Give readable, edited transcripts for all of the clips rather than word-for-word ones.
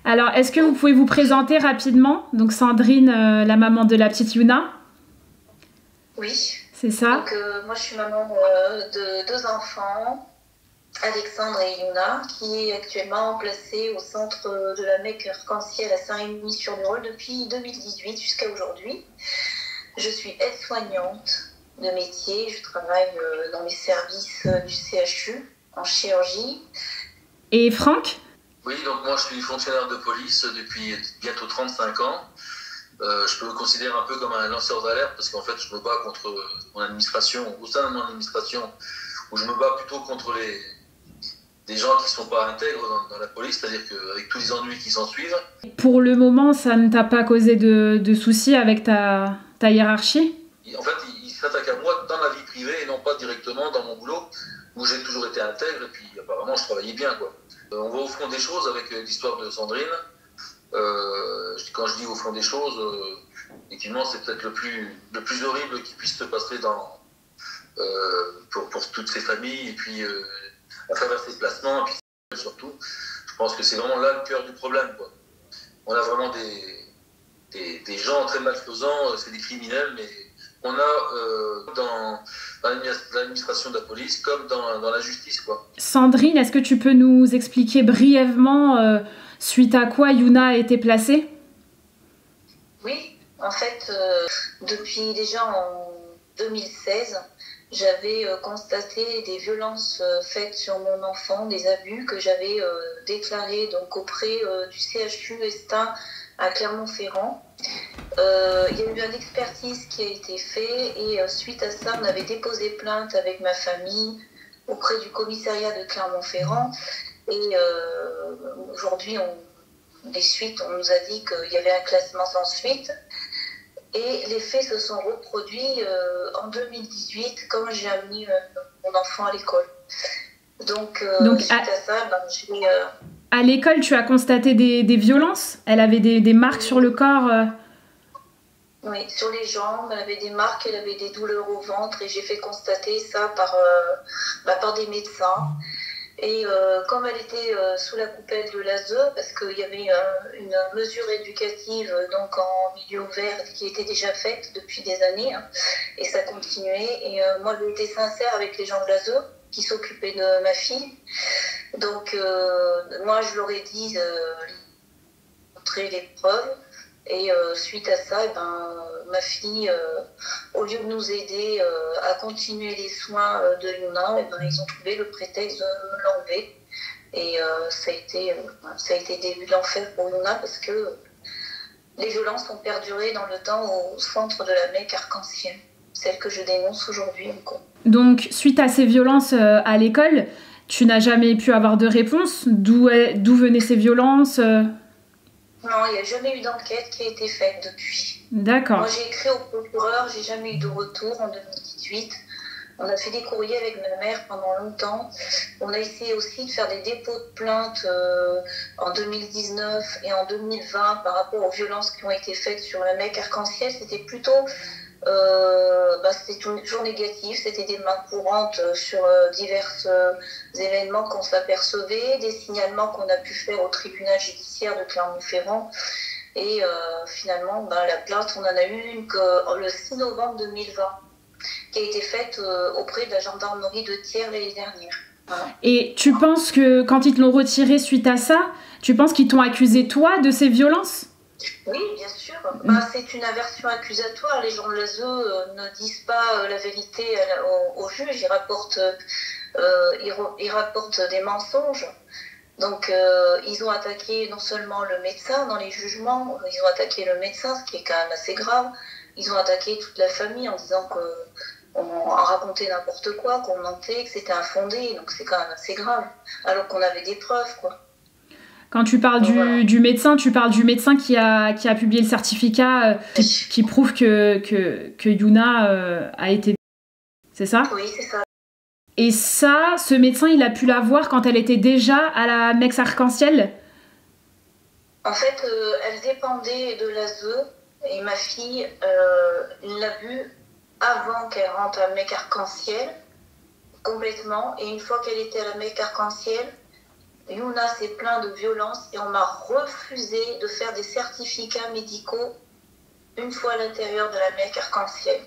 Alors, est-ce que vous pouvez vous présenter rapidement? Donc, Sandrine, la maman de la petite Yuna. Oui. C'est ça. Donc, moi, je suis maman de 2 enfants, Alexandre et Yuna, qui est actuellement placée au centre de la Mecque Arc-en-Ciel à Saint-Rémy-sur-le-Rôle depuis 2018 jusqu'à aujourd'hui. Je suis aide-soignante de métier. Je travaille dans les services du CHU en chirurgie. Et Franck? Oui, donc moi je suis fonctionnaire de police depuis bientôt 35 ans. Je peux me considérer un peu comme un lanceur d'alerte parce qu'en fait je me bats contre mon administration, au sein de mon administration, où je me bats plutôt contre des gens qui ne sont pas intègres dans la police, c'est-à-dire qu'avec tous les ennuis qui s'en suivent. Pour le moment, ça ne t'a pas causé de soucis avec ta hiérarchie? En fait, ils s'attaquent à moi dans ma vie privée et non pas directement dans mon boulot, où j'ai toujours été intègre et puis apparemment je travaillais bien, quoi. On va au fond des choses avec l'histoire de Sandrine. Quand je dis au fond des choses, effectivement, c'est peut-être le plus horrible qui puisse se passer pour toutes ces familles, et puis à travers ces placements, et puis surtout, je pense que c'est vraiment là le cœur du problème, quoi. On a vraiment des gens très malfaisants, c'est des criminels, mais on a dans l'administration de la police comme dans la justice, quoi. Sandrine, est-ce que tu peux nous expliquer brièvement suite à quoi Yuna a été placée? Oui, en fait, depuis déjà en 2016, j'avais constaté des violences faites sur mon enfant, des abus que j'avais déclarés donc auprès du CHU Estin à Clermont-Ferrand. Il y a eu une expertise qui a été faite et suite à ça, on avait déposé plainte avec ma famille auprès du commissariat de Clermont-Ferrand. Et aujourd'hui, des suites, on nous a dit qu'il y avait un classement sans suite. Et les faits se sont reproduits en 2018 quand j'ai amené mon enfant à l'école. Donc suite à ça, j'ai... À l'école, tu as constaté des violences? Elle avait des marques sur le corps? Oui, sur les jambes, elle avait des marques, elle avait des douleurs au ventre et j'ai fait constater ça par des médecins. Et comme elle était sous la coupelle de l'ASE, parce qu'il y avait une mesure éducative donc en milieu ouvert qui était déjà faite depuis des années, hein, et ça continuait. Et moi, j'ai été sincère avec les gens de l'ASE qui s'occupaient de ma fille. Donc, moi, je leur ai dit montrer les preuves. Et suite à ça, ma fille, au lieu de nous aider à continuer les soins de Yuna, ils ont trouvé le prétexte de me l'enlever. Et ça a été début d'enfer pour Yuna parce que les violences ont perduré dans le temps au centre de la Mecque Arc-en-Ciel, celle que je dénonce aujourd'hui encore. Donc, suite à ces violences à l'école, tu n'as jamais pu avoir de réponse? D'où venaient ces violences? Non, il n'y a jamais eu d'enquête qui a été faite depuis. D'accord. Moi, j'ai écrit au procureur, j'ai jamais eu de retour en 2018. On a fait des courriers avec ma mère pendant longtemps. On a essayé aussi de faire des dépôts de plainte en 2019 et en 2020 par rapport aux violences qui ont été faites sur la Mecque Arc-en-Ciel. C'était plutôt... c'était toujours négatif, c'était des mains courantes sur divers événements qu'on s'apercevait, des signalements qu'on a pu faire au tribunal judiciaire de Clermont-Ferrand. Et finalement, la plainte, on en a eu une le 6 novembre 2020, qui a été faite auprès de la gendarmerie de Thiers l'année dernière. Voilà. Et tu penses que quand ils te l'ont retiré suite à ça, tu penses qu'ils t'ont accusé toi de ces violences? Oui, bien sûr. C'est une aversion accusatoire. Les gens de l'ASE ne disent pas la vérité au juge. Ils rapportent des mensonges. Donc, ils ont attaqué non seulement le médecin dans les jugements, ils ont attaqué le médecin, ce qui est quand même assez grave. Ils ont attaqué toute la famille en disant qu'on racontait n'importe quoi, qu'on mentait, que c'était infondé. Donc, c'est quand même assez grave. Alors qu'on avait des preuves, quoi. Quand tu parles du médecin, tu parles du médecin qui a publié le certificat qui prouve que Yuna a été... C'est ça? Oui, c'est ça. Et ça, ce médecin, il a pu la voir quand elle était déjà à la Mecque Arc-en-Ciel? En fait, elle dépendait de l'ASE et ma fille l'a vue avant qu'elle rentre à la Mecque Arc-en-Ciel, complètement. Et une fois qu'elle était à la Mecque Arc-en-Ciel, Yuna s'est plaint de violence et on m'a refusé de faire des certificats médicaux une fois à l'intérieur de la Mecque Arc-en-Ciel.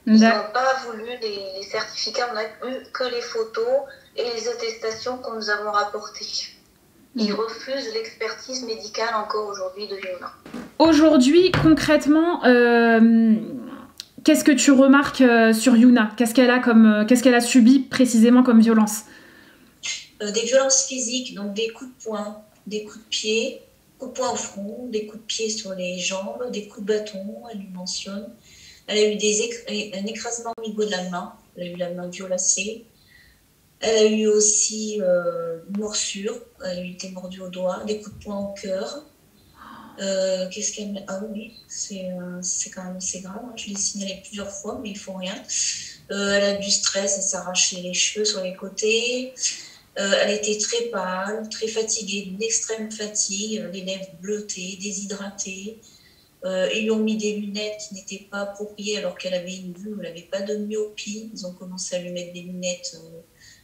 Ils n'ont pas voulu les certificats, on n'a eu que les photos et les attestations que nous avons rapportées. Ils refusent l'expertise médicale encore aujourd'hui de Yuna. Aujourd'hui, concrètement, qu'est-ce que tu remarques sur Yuna ? Qu'est-ce qu'elle a subi précisément comme violence ? Des violences physiques, donc des coups de poing, des coups de pied, coups de poing au front, des coups de pied sur les jambes, des coups de bâton, elle lui mentionne. Elle a eu un écrasement au niveau de la main, elle a eu la main violacée. Elle a eu aussi une morsure, elle a été mordue au doigt, des coups de poing au cœur. Qu'est-ce qu'elle... Ah oui, c'est quand même assez grave, hein. Je l'ai signalé plusieurs fois, mais ils font rien. Elle a du stress, elle s'arrachait les cheveux sur les côtés. Elle était très pâle, très fatiguée, d'une extrême fatigue, les lèvres bleutées, déshydratées. Ils lui ont mis des lunettes qui n'étaient pas appropriées alors qu'elle avait une vue, elle n'avait pas de myopie. Ils ont commencé à lui mettre des lunettes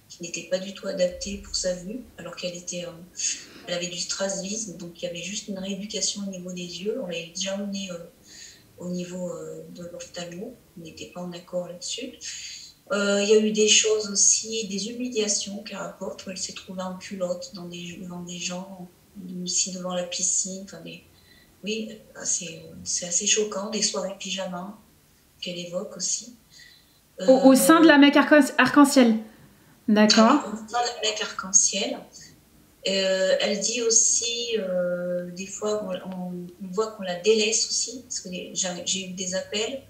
qui n'étaient pas du tout adaptées pour sa vue, alors qu'elle elle avait du strabisme, donc il y avait juste une rééducation au niveau des yeux. On l'avait déjà emmenée au niveau de l'ophtalmo, on n'était pas en accord là-dessus. Il y a eu des choses aussi, des humiliations qu'elle rapporte, où elle s'est trouvée en culotte devant des gens, aussi devant la piscine. Enfin, oui, c'est assez choquant, des soirées pyjama qu'elle évoque aussi. Au sein de la Mecque Arc-en-Ciel. D'accord. Au sein de la Mecque Arc-en-Ciel. Elle dit aussi, des fois, on voit qu'on la délaisse aussi, parce que j'ai eu des appels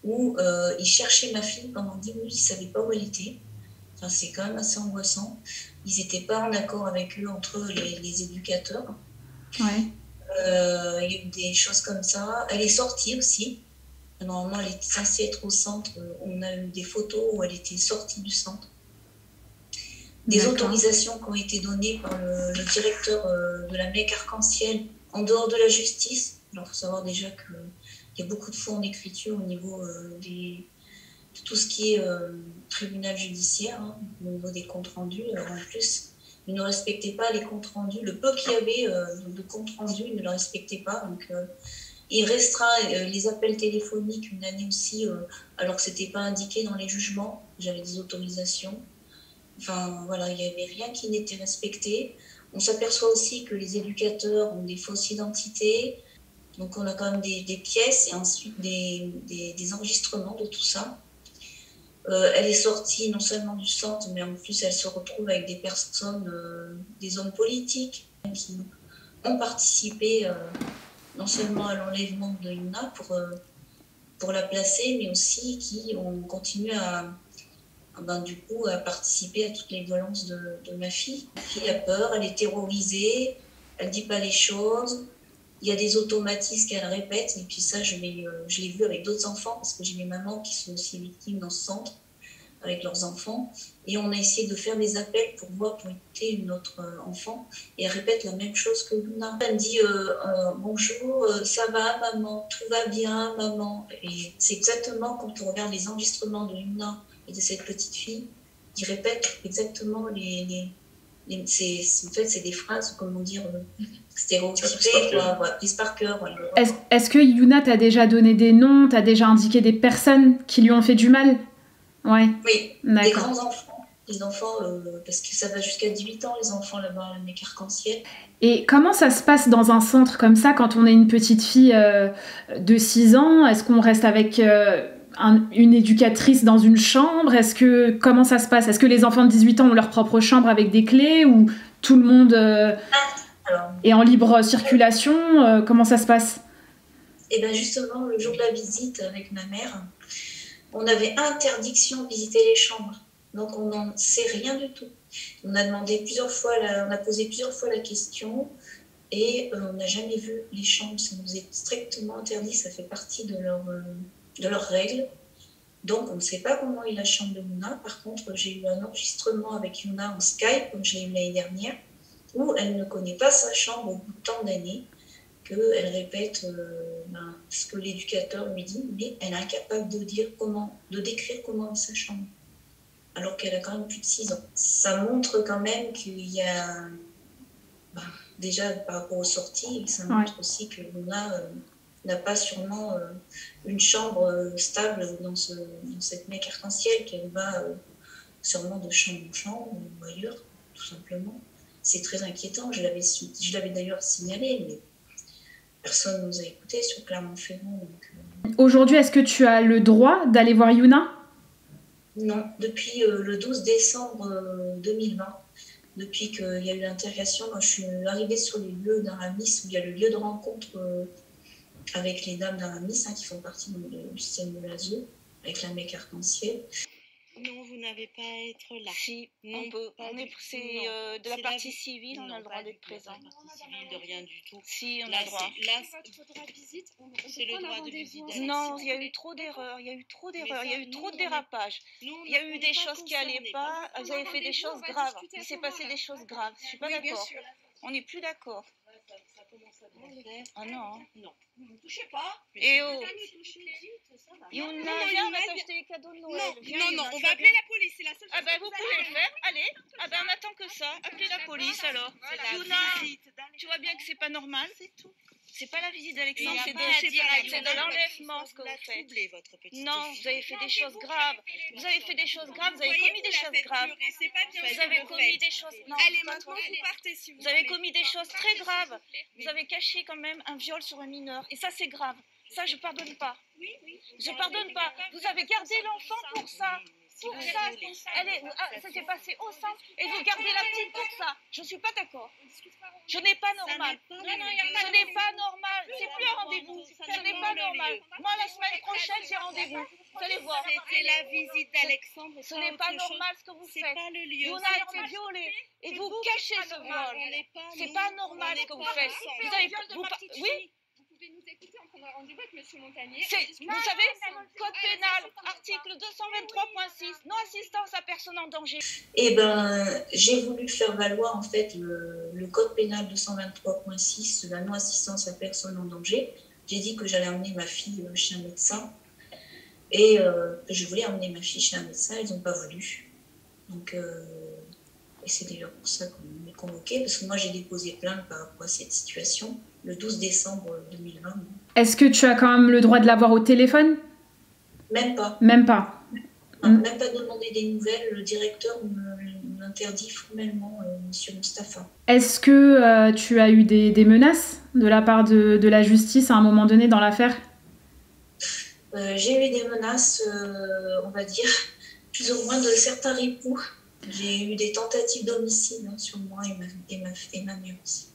où ils cherchaient ma fille pendant 10 minutes, ils ne savaient pas où elle était. Enfin, c'est quand même assez angoissant. Ils n'étaient pas en accord avec eux, entre eux, les éducateurs. Ouais. Il y a eu des choses comme ça. Elle est sortie aussi. Normalement, elle était censée être au centre. On a eu des photos où elle était sortie du centre. Des autorisations qui ont été données par le directeur de la Mecque Arc-en-Ciel en dehors de la justice. Alors, il faut savoir déjà qu'il y a beaucoup de faux en écriture au niveau de tout ce qui est tribunal judiciaire, hein, au niveau des comptes rendus. Alors, en plus, ils ne respectaient pas les comptes rendus. Le peu qu'il y avait de comptes rendus, ils ne le respectaient pas. Donc, il restreint les appels téléphoniques une année aussi, alors que ce n'était pas indiqué dans les jugements. J'avais des autorisations. Enfin, voilà, il n'y avait rien qui n'était respecté. On s'aperçoit aussi que les éducateurs ont des fausses identités. Donc, on a quand même des pièces et ensuite des enregistrements de tout ça. Elle est sortie non seulement du centre, mais en plus, elle se retrouve avec des personnes, des hommes politiques qui ont participé non seulement à l'enlèvement de Yuna pour la placer, mais aussi qui ont continué à participer à toutes les violences de ma fille. Ma fille a peur, elle est terrorisée, elle ne dit pas les choses. Il y a des automatismes qu'elle répète, et puis ça, je l'ai vu avec d'autres enfants, parce que j'ai mes mamans qui sont aussi victimes dans ce centre, avec leurs enfants. Et on a essayé de faire des appels pour écouter une autre enfant, et elle répète la même chose que Yuna. Elle me dit bonjour, ça va maman, tout va bien maman. Et c'est exactement quand on regarde les enregistrements de Yuna et de cette petite fille, qui répète exactement c'est des phrases, comment dire, stéréotypées, prises par cœur. Est-ce que Yuna t'a déjà donné des noms, t'as déjà indiqué des personnes qui lui ont fait du mal ? Ouais. Oui, des grands-enfants. Les enfants, parce que ça va jusqu'à 18 ans, les enfants là-bas, à la Mecque Arc-en-Ciel. Et comment ça se passe dans un centre comme ça, quand on est une petite fille de 6 ans ? Est-ce qu'on reste avec une éducatrice dans une chambre ? Comment ça se passe ? Est-ce que les enfants de 18 ans ont leur propre chambre avec des clés, ou tout le monde est en libre circulation ? Comment ça se passe ? Et bien justement, le jour de la visite avec ma mère, on avait interdiction de visiter les chambres. Donc on n'en sait rien du tout. On a demandé plusieurs fois, on a posé plusieurs fois la question, et on n'a jamais vu les chambres. Ça nous est strictement interdit, ça fait partie de leurs règles. Donc on ne sait pas comment est la chambre de Yuna. Par contre, j'ai eu un enregistrement avec Yuna en Skype, comme je l'ai eu l'année dernière, où elle ne connaît pas sa chambre au bout de tant d'années, qu'elle répète ce que l'éducateur lui dit, mais elle est incapable de décrire comment est sa chambre. alors qu'elle a quand même plus de 6 ans. Ça montre quand même qu'il y a, déjà par rapport aux sorties, ça montre aussi que Luna n'a pas sûrement une chambre stable dans cette mec arc-en-ciel, qu'elle va sûrement de chambre en chambre ou ailleurs, tout simplement. C'est très inquiétant, je l'avais d'ailleurs signalé, mais personne ne nous a écoutés sur Clermont-Ferrand. Aujourd'hui, est-ce que tu as le droit d'aller voir Yuna ? Non, depuis le 12 décembre 2020, depuis qu'il y a eu l'interrogation, moi je suis arrivée sur les lieux d'Aramis, où il y a le lieu de rencontre avec les dames d'Aramis, qui font partie du système de l'ASO, avec la mec arc-en-ciel. Non, vous n'avez pas à être là. Si, on peut. C'est de la partie civile, on a le droit d'être présent. De la partie civile, de rien du tout. Si, on a le droit. Là, c'est le droit de visite. Non, il y a eu trop d'erreurs, il y a eu trop de dérapages. Il y a eu des choses qui n'allaient pas, vous avez fait des choses graves. Il s'est passé des choses graves, je ne suis pas d'accord. On n'est plus d'accord. Ça commence à bien faire. Ah non. Non. Ne me touchez pas. Et oh. Yuna, viens, on va t'acheter les cadeaux de Noël. Non, on va appeler la police, c'est la seule chose. Ah ben vous pouvez le faire, allez. Ah ben on attend que ça. Appelez la police alors. Yuna, tu vois bien que c'est pas normal. C'est tout. C'est pas la visite d'Alexandre, c'est de l'enlèvement ce que vous faites. Non, vous avez fait des choses graves. Vous avez fait des choses graves, vous avez commis des choses graves. Vous avez commis des choses... Non, allez, maintenant vous partez si vous Vous avez commis des choses très graves. Vous avez caché quand même un viol sur un mineur. Et ça, c'est grave. Ça, je pardonne pas. Je pardonne pas. Vous avez gardé l'enfant pour ça. Pour ça. Ça s'est passé au centre et vous gardez la petite pour ça. Je suis pas d'accord. Je n'ai pas normal. Ce n'est pas normal. C'est plus un rendez-vous. Ce n'est pas normal. Moi, la semaine prochaine, j'ai rendez-vous. Vous allez voir. C'était la visite d'Alexandre. Ce n'est pas normal ce que vous faites. C'est pas le lieu. Yuna a été violée et vous cachez ce viol. C'est pas normal ce que vous faites. Vous avez oui. Vous pouvez nous écouter, on prendra rendez-vous avec M. Montagnier. Vous savez, code pénal, article 223.6, non-assistance à personne en danger. Eh ben, j'ai voulu faire valoir en fait le code pénal 223.6, la non-assistance à personne en danger. J'ai dit que j'allais emmener ma fille chez un médecin et je voulais emmener ma fille chez un médecin, ils n'ont pas voulu. Donc, et c'est d'ailleurs pour ça qu'on m'est convoqué, parce que moi j'ai déposé plainte par rapport à cette situation le 12 décembre 2020. Est-ce que tu as quand même le droit de l'avoir au téléphone ? Même pas. Même pas. Non, même pas demander des nouvelles. Le directeur m'interdit formellement, M. Mustapha. Est-ce que tu as eu des menaces de la part de la justice à un moment donné dans l'affaire ? J'ai eu des menaces, on va dire, plus ou moins de certains ripoux. J'ai eu des tentatives d'homicide sur moi et ma mère aussi.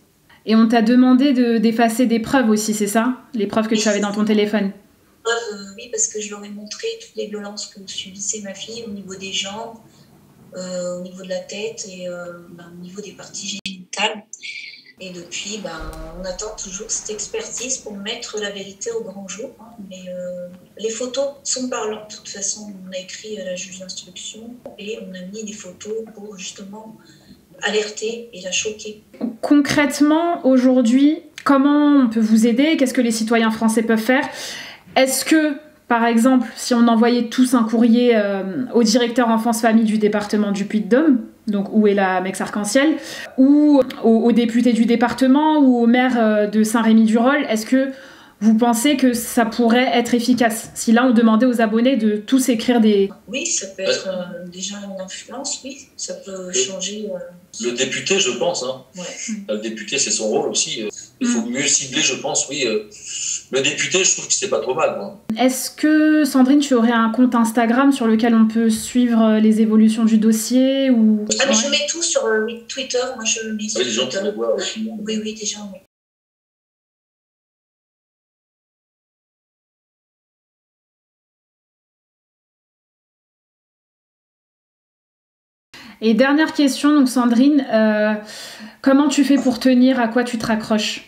Et on t'a demandé d'effacer des preuves aussi, c'est ça ? Les preuves que tu avais dans ton téléphone ? Oui, parce que je leur ai montré toutes les violences que subissait ma fille au niveau des jambes, au niveau de la tête et au niveau des parties génitales. Et depuis, on attend toujours cette expertise pour mettre la vérité au grand jour. Mais les photos sont parlantes. De toute façon, on a écrit à la juge d'instruction et on a mis des photos pour justement alerter et la choquer. Concrètement, aujourd'hui, comment on peut vous aider ? Qu'est-ce que les citoyens français peuvent faire ? Est-ce que, par exemple, si on envoyait tous un courrier au directeur enfance-famille du département du Puy-de-Dôme, donc où est la Mex Arc-en-Ciel, ou au député du département, ou au maire de Saint-Rémy-du-Rolle, est-ce que vous pensez que ça pourrait être efficace ? Si là, on demandait aux abonnés de tous écrire des... Oui, ça peut être déjà une influence, oui. Ça peut changer... Le député, je pense. Ouais. Le député, c'est son rôle aussi. Il faut mieux cibler, je pense, oui. Le député, je trouve que c'est pas trop mal. Moi. Est-ce que, Sandrine, tu aurais un compte Instagram sur lequel on peut suivre les évolutions du dossier ou... mais je mets tout sur Twitter. Moi, je le mets sur les gens qui le voient aussi. Oui, déjà, oui. Et dernière question, donc Sandrine, comment tu fais pour tenir ? À quoi tu te raccroches ?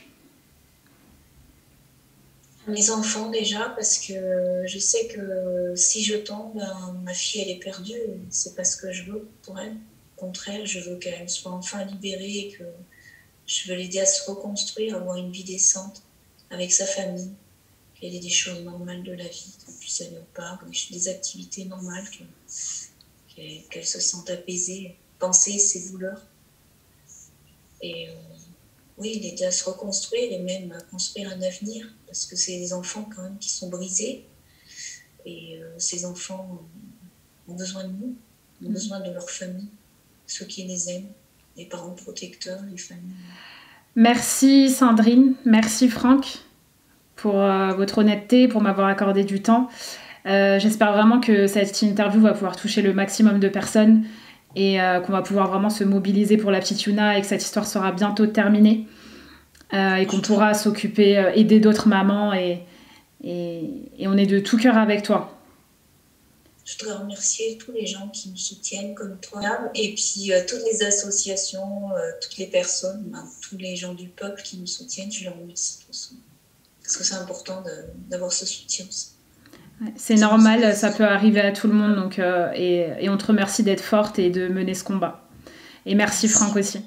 Mes enfants déjà, parce que je sais que si je tombe, ma fille elle est perdue. C'est pas ce que je veux pour elle. Au contraire, je veux qu'elle soit enfin libérée et que je veux l'aider à se reconstruire, avoir une vie décente avec sa famille, qu'elle ait des choses normales de la vie, qu'elle puisse aller au parc, des activités normales, qu'elle se sente apaisée, penser ses douleurs. Et oui, l'aider à se reconstruire et même à construire un avenir, parce que c'est des enfants quand même qui sont brisés. Et ces enfants ont besoin de nous, ont besoin de leur famille, ceux qui les aiment, les parents protecteurs, les familles. Merci Sandrine, merci Franck pour votre honnêteté, pour m'avoir accordé du temps. J'espère vraiment que cette interview va pouvoir toucher le maximum de personnes et qu'on va pouvoir vraiment se mobiliser pour la petite Yuna et que cette histoire sera bientôt terminée et qu'on pourra s'occuper, aider d'autres mamans et on est de tout cœur avec toi. Je voudrais remercier tous les gens qui nous soutiennent comme toi et puis toutes les associations, toutes les personnes, tous les gens du peuple qui nous soutiennent, je les remercie tous. Parce que c'est important d'avoir ce soutien aussi. C'est normal, ça peut arriver à tout le monde donc, et on te remercie d'être forte et de mener ce combat. Et merci Franck aussi.